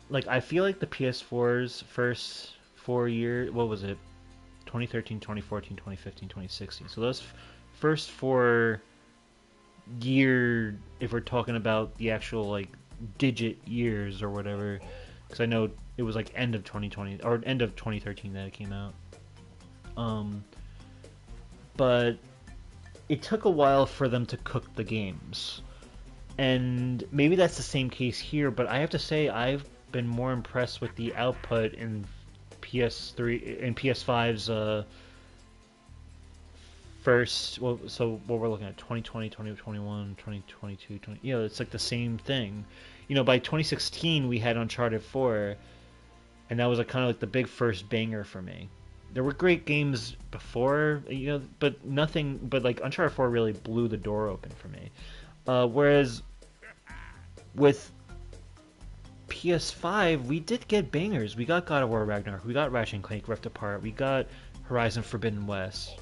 like I feel like the PS4's first 4 year, what was it? 2013, 2014, 2015, 2016. So those first 4 year, if we're talking about the actual like digit years or whatever, because I know it was like end of 2020 or end of 2013 that it came out. But it took a while for them to cook the games. And maybe that's the same case here, but I have to say I've been more impressed with the output in PS3 and PS5's first, well, so what we're looking at 2020, 2021, 2022, 20, you know, it's like the same thing. You know, by 2016 we had Uncharted 4, and that was a kind of like the big first banger for me. There were great games before, you know, but nothing, but like Uncharted 4 really blew the door open for me. Whereas with PS5, we did get bangers. We got God of War Ragnarok, we got Ratchet & Clank Rift Apart, we got Horizon Forbidden West,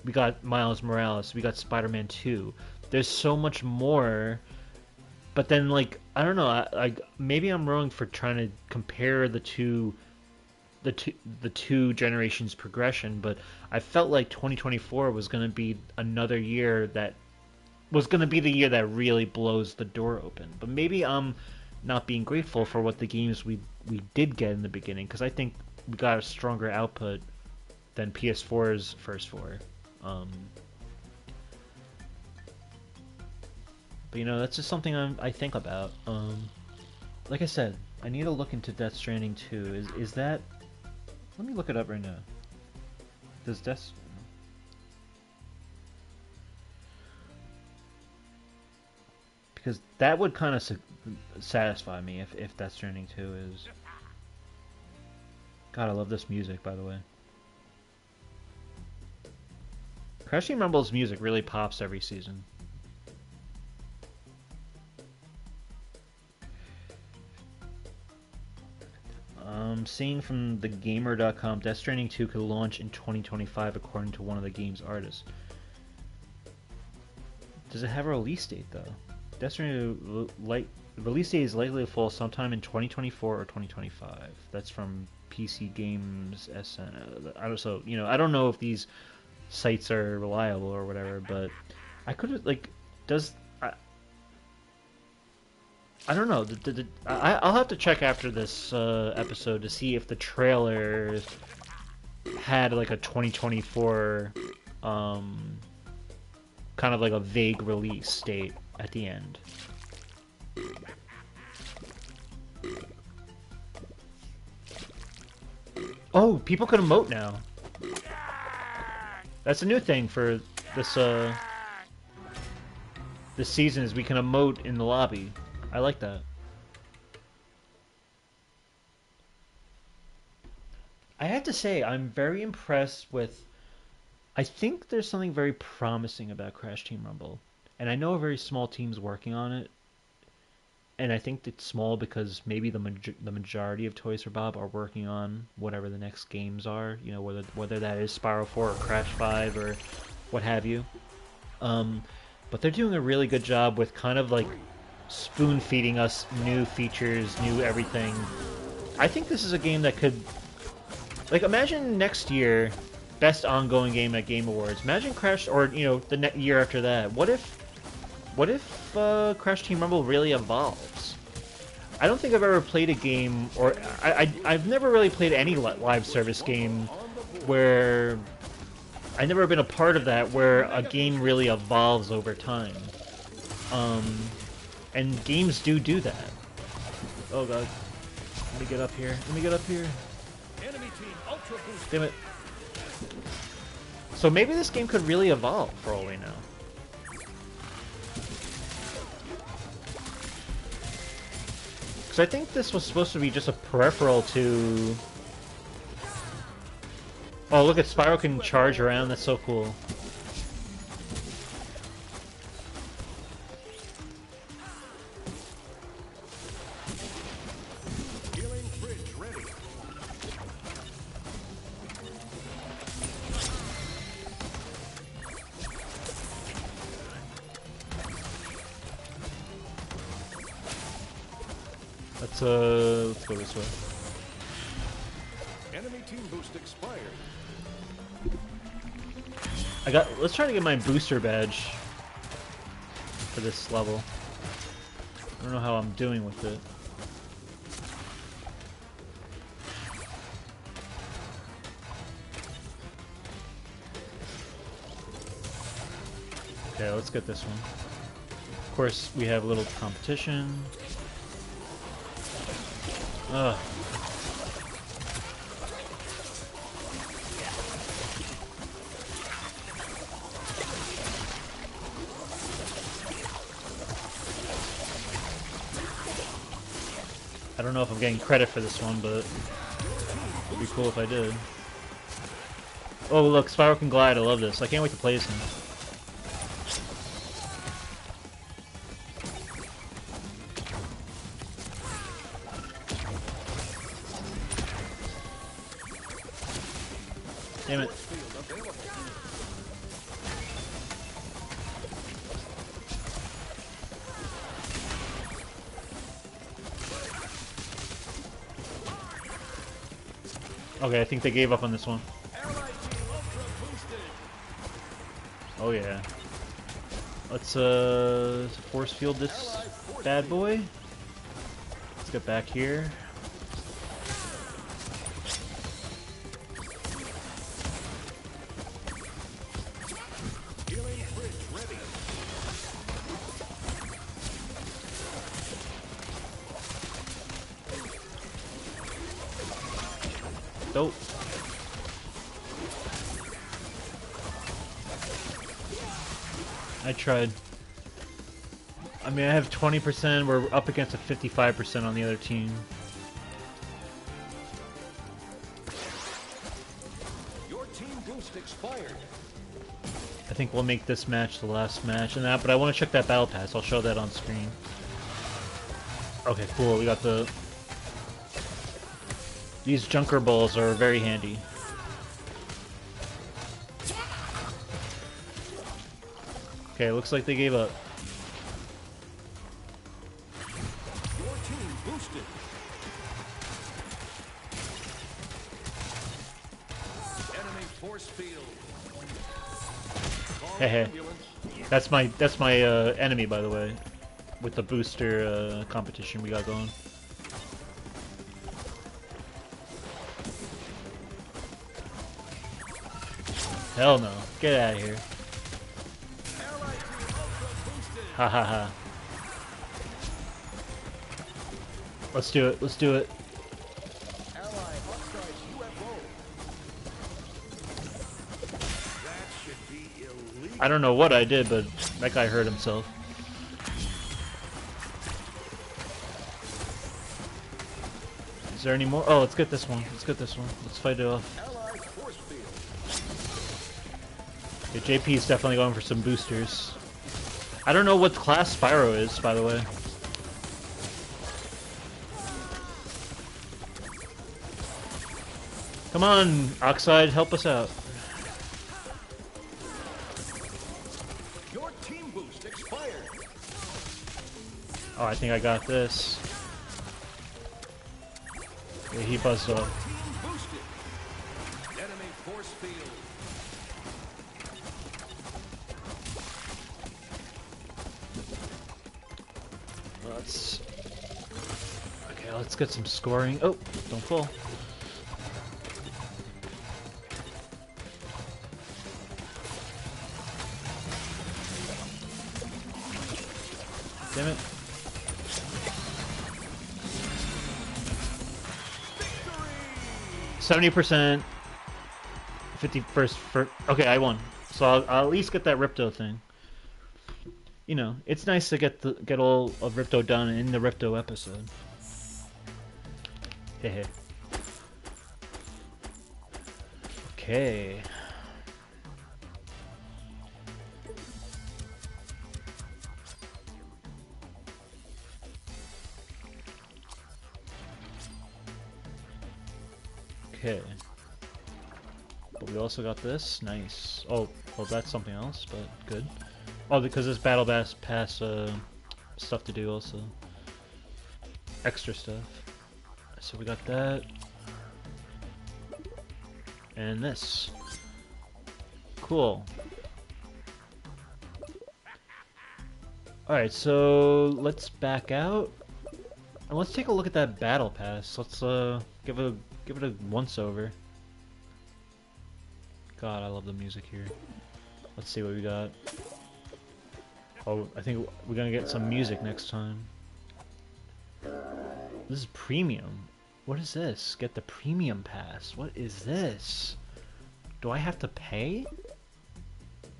we got Miles Morales, we got Spider-Man 2. There's so much more, but then like I don't know, I maybe I'm wrong for trying to compare the two generations progression, but I felt like 2024 was going to be another year that was going to be the year that really blows the door open. But maybe I'm not being grateful for what the games we did get in the beginning, because I think we got a stronger output than PS4's first 4. But you know, that's just something I think about. Like I said, I need to look into Death Stranding 2. Is that? Let me look it up right now. Does Death? Because that would kind of satisfy me if Death Stranding 2 is. God, I love this music, by the way. Crash Team Rumble's music really pops every season. Seeing from thegamer.com, Death Stranding 2 could launch in 2025 according to one of the game's artists. Does it have a release date though? Death Stranding release date is likely to fall sometime in 2024 or 2025. That's from PC Games SN. I don't know if these sites are reliable or whatever, but I could like I don't know. I'll have to check after this episode to see if the trailer had like a 2024 kind of like a vague release date at the end. Oh, people can emote now. That's a new thing for this this season, is we can emote in the lobby. I like that. I have to say, I'm very impressed with... I think there's something very promising about Crash Team Rumble. And I know a very small team's working on it. And I think it's small because maybe the majority of Toys for Bob are working on whatever the next games are. You know, whether that is Spiral 4 or Crash 5 or what have you. But they're doing a really good job with kind of like spoon feeding us new features, new everything. I think this is a game that could, like, imagine next year, best ongoing game at Game Awards. Imagine Crash, or you know, the year after that. What if Crash Team Rumble really evolves? I don't think I've ever played a game, or I've never really played any live service game where I've never been a part of that, where a game really evolves over time. And games do that. Oh god. Let me get up here. Let me get up here. Damn it. So maybe this game could really evolve for all we know. Because I think this was supposed to be just a peripheral to... Oh, look at Spyro can charge around. That's so cool. let's go this way. Enemy team boost expired. Let's try to get my booster badge for this level. I don't know how I'm doing with it. Okay, let's get this one. Of course, we have a little competition. Ugh. I don't know if I'm getting credit for this one, but it'd be cool if I did. Oh look, Spyro can glide, I love this. I can't wait to play as him. Damn it. Okay, I think they gave up on this one. Oh yeah. Let's force field this bad boy. Let's get back here. Dope. I tried. I mean, I have 20%, we're up against a 55% on the other team. Your team boost expired. I think we'll make this match the last match and that, but I want to check that battle pass. I'll show that on screen. Okay, cool. We got the... These junker balls are very handy. Okay, looks like they gave up. Your team boosted. Enemy force field. Hey, hey. That's my enemy, by the way, with the booster competition we got going. Hell no. Get out of here. Ha ha ha. Let's do it. Let's do it. I don't know what I did, but that guy hurt himself. Is there any more? Oh, let's get this one. Let's get this one. Let's fight it off. Yeah, JP is definitely going for some boosters. I don't know what class Spyro is, by the way. Come on, Oxide, help us out. Your team boost expired. Oh, I think I got this. Yeah, he buzzed off. Team boosted. Enemy force field. Okay, let's get some scoring. Oh, don't fall. Damn it. 70%. 51st for... Okay, I won. So I'll at least get that Ripto thing. You know, it's nice to get all of Ripto done in the Ripto episode. Hehe. Okay. Okay. But we also got this. Nice. Oh, well, that's something else, but good. Oh, because this Battle Pass stuff to do also. extra stuff. So we got that. And this. Cool. Alright, so let's back out. And let's take a look at that battle pass. Let's give it a once over. God, I love the music here. Let's see what we got. Oh, I think we're gonna get some music next time. This is premium. What is this? Get the premium pass. What is this? Do I have to pay?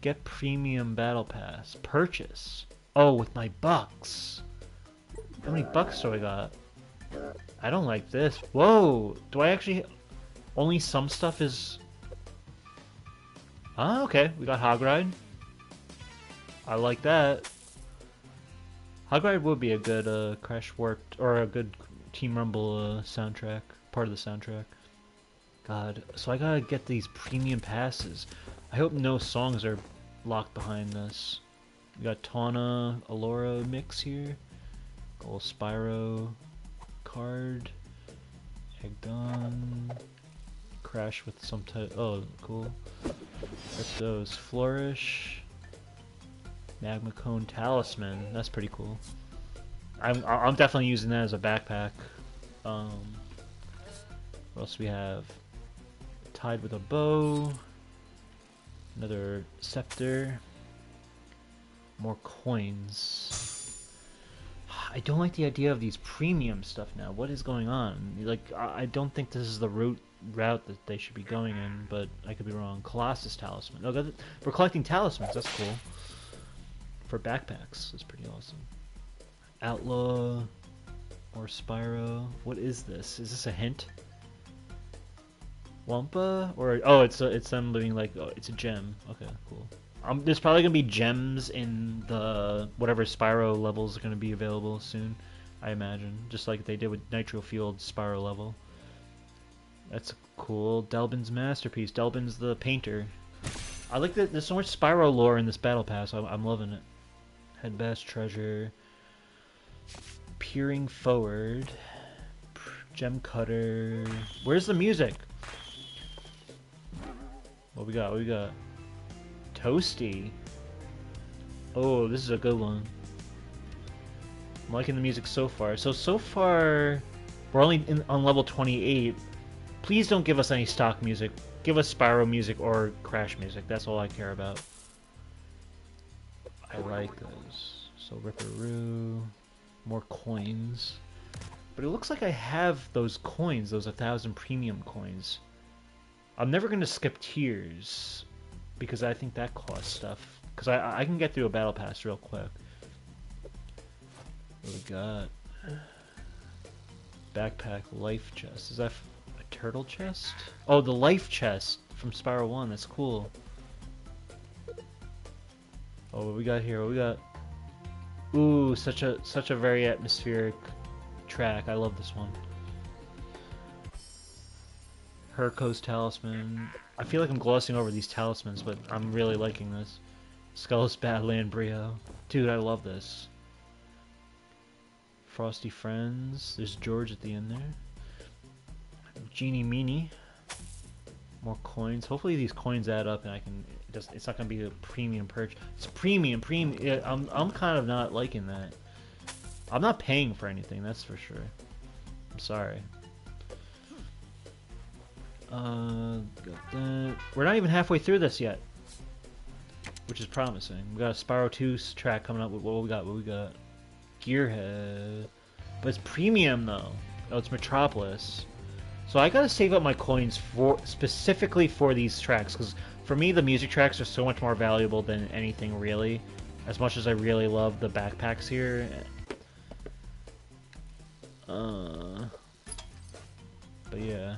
Get premium battle pass. Purchase. Oh, with my bucks. How many bucks do I got? I don't like this. Whoa! Do I actually... Only some stuff is... Ah, okay. We got Hog Ride. I like that. Hog Ride would be a good Crash Warped... Or a good Team Rumble soundtrack. Part of the soundtrack. God. So I gotta get these premium passes. I hope no songs are locked behind this. We got Tawna, Allura mix here. Gold Spyro card. Eggdon. Crash with some type. Oh, cool. Ripto's Flourish. Magma Cone Talisman. That's pretty cool. I'm definitely using that as a backpack. What else we have? Tied with a Bow. Another Scepter. More coins. I don't like the idea of these premium stuff now. What is going on? Like, I don't think this is the route that they should be going in, but I could be wrong. Colossus Talisman. Oh, we're collecting talismans. That's cool. For backpacks. That's pretty awesome. Outlaw. Or Spyro. What is this? Is this a hint? Wampa? Or oh, it's them living like oh, it's a gem. Okay, cool. There's probably gonna be gems in the whatever Spyro levels are gonna be available soon. I imagine, just like they did with Nitro Field Spyro level. That's cool. Delbin's masterpiece. Delbin's the painter. I like that. There's so much Spyro lore in this battle pass. I'm loving it. Headbash treasure. Peering forward. Gem cutter. Where's the music? What we got? What we got? Toasty. Oh, this is a good one. I'm liking the music so far. So far, we're only on level 28. Please don't give us any stock music. Give us Spyro music or Crash music. That's all I care about. I like those. So Ripperoo. More coins. But it looks like I have those coins, those 1,000 premium coins. I'm never going to skip tiers. Because I think that costs stuff. Because I can get through a battle pass real quick. What we got? Backpack life chest. Is that a turtle chest? Oh, the life chest from Spyro 1. That's cool. Oh, what we got here? What we got? Ooh, such a very atmospheric track. I love this one. Herco's Talisman. I feel like I'm glossing over these talismans, but I'm really liking this. Skull's Badland Brio. Dude, I love this. Frosty Friends. There's George at the end there. Genie Meanie. More coins. Hopefully these coins add up and I can... It's not going to be a premium purchase. It's premium. Yeah, I'm kind of not liking that. I'm not paying for anything, that's for sure. I'm sorry. Got that. We're not even halfway through this yet, which is promising. We got a Spyro 2 track coming up. What we got? What we got? Gearhead, but it's premium though. Oh, it's Metropolis. So I gotta save up my coins for specifically for these tracks because for me the music tracks are so much more valuable than anything really. As much as I really love the backpacks here. But yeah.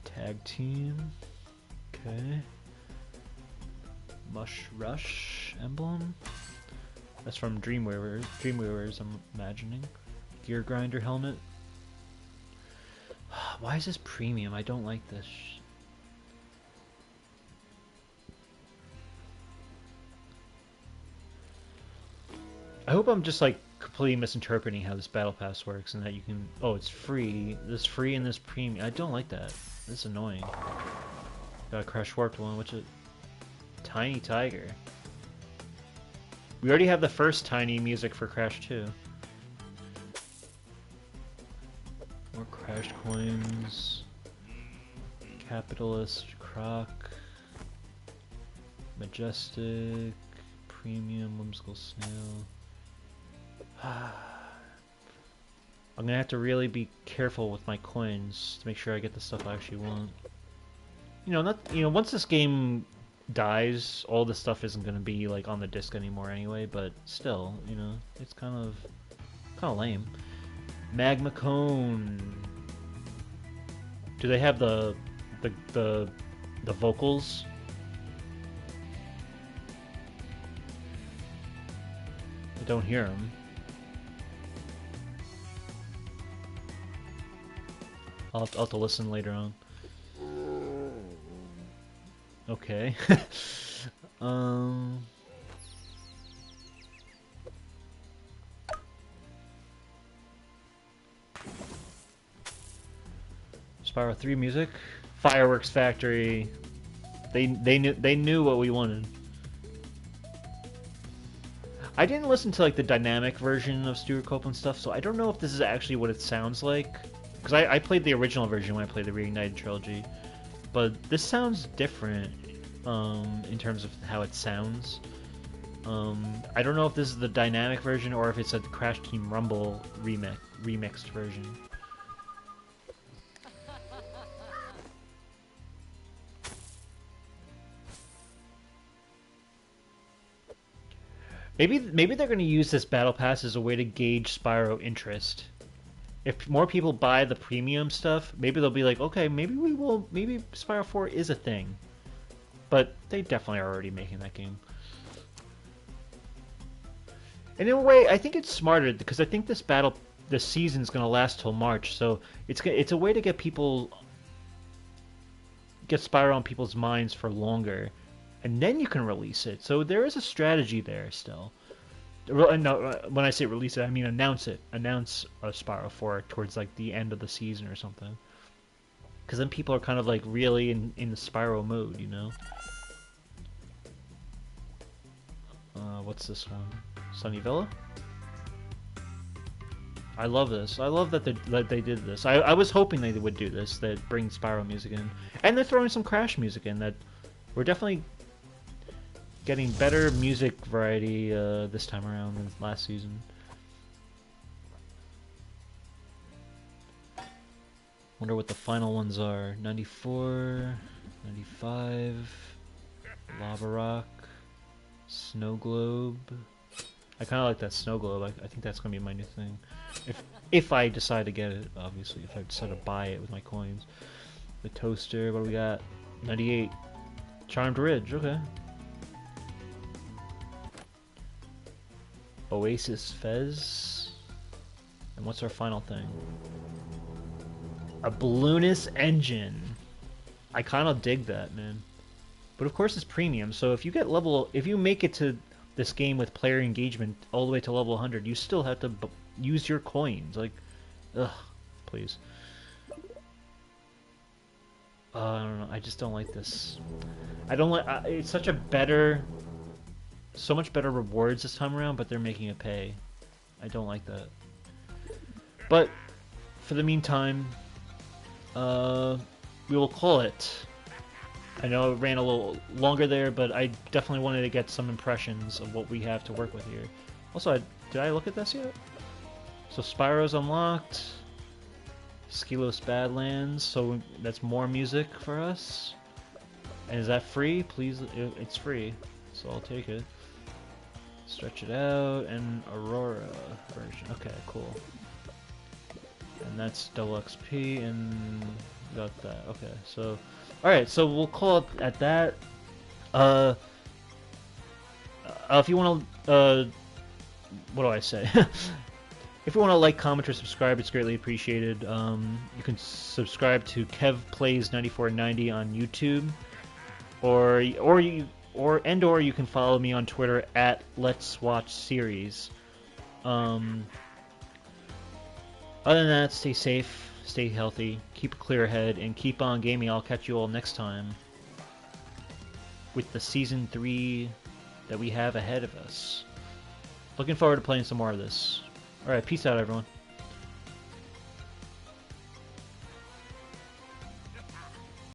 Tag team. Okay. Mush Rush emblem. That's from Dreamweavers. Dreamweavers, I'm imagining. Gear Grinder helmet. Why is this premium? I don't like this. I hope I'm just like completely misinterpreting how this battle pass works, and that you can. Oh, it's free. This free and this premium. I don't like that. This is annoying. Got a Crash Warped one, which is Tiny Tiger. We already have the first Tiny music for Crash 2. More Crash coins. Capitalist, Croc, Majestic, Premium, Whimsical Snail. I'm gonna have to really be careful with my coins to make sure I get the stuff I actually want. Once this game dies, all this stuff isn't gonna be like on the disc anymore anyway. But still, it's kind of lame. Magma Cone. Do they have the vocals? I don't hear them. I'll have to listen later on. Okay. Spyro 3 music. Fireworks Factory. They knew what we wanted. I didn't listen to like the dynamic version of Stuart Copeland stuff, so I don't know if this is actually what it sounds like. Because I played the original version when I played the Reignited trilogy, but this sounds different in terms of how it sounds. I don't know if this is the dynamic version or if it's a Crash Team Rumble remixed version. Maybe they're going to use this battle pass as a way to gauge Spyro interest. If more people buy the premium stuff, maybe they'll be like, okay, maybe Spyro 4 is a thing. But they definitely are already making that game. And in a way, I think it's smarter because I think this season's going to last till March, so it's a way to get Spyro on people's minds for longer, and then you can release it. So there is a strategy there still. No, when I say release it, I mean announce it. Announce a Spyro 4 towards like the end of the season or something. Because then people are kind of like really in the Spyro mode, you know? What's this one? Sunny Villa? I love this. I love that they did this. I was hoping they would do this, that bring Spyro music in. And they're throwing some Crash music in. That we're definitely getting better music variety this time around than last season. Wonder what the final ones are. 94, 95, Lava Rock, Snow Globe. I kind of like that Snow Globe. I think that's going to be my new thing. If I decide to get it, obviously. If I decide to buy it with my coins. The Toaster, what do we got? 98. Charmed Ridge, okay. Oasis Fez. And what's our final thing? A Balloonist Engine. I kind of dig that, man. But of course it's premium, so if you make it to this game with player engagement all the way to level 100, you still have to use your coins. Like, ugh, please. I don't know. I just don't like this. I don't like. It's so much better rewards this time around, but they're making it pay. I don't like that. But for the meantime, we will call it. I know it ran a little longer there, but I definitely wanted to get some impressions of what we have to work with here. Also, did I look at this yet? So Spyro's unlocked. Skilos Badlands, so that's more music for us. And is that free? Please, it's free, so I'll take it. Stretch It Out and Aurora version. Okay, cool. And that's Deluxe P, and got that. Okay, so alright, so we'll call it at that. If you want to, what do I say? If you want to like, comment, or subscribe, it's greatly appreciated. You can subscribe to Kev Plays 9490 on YouTube, or you can follow me on Twitter at Let's Watch Series. Um, Other than that, stay safe, stay healthy, keep a clear head, and keep on gaming. I'll catch you all next time with the Season 3 that we have ahead of us. Looking forward to playing some more of this. Alright, peace out, everyone.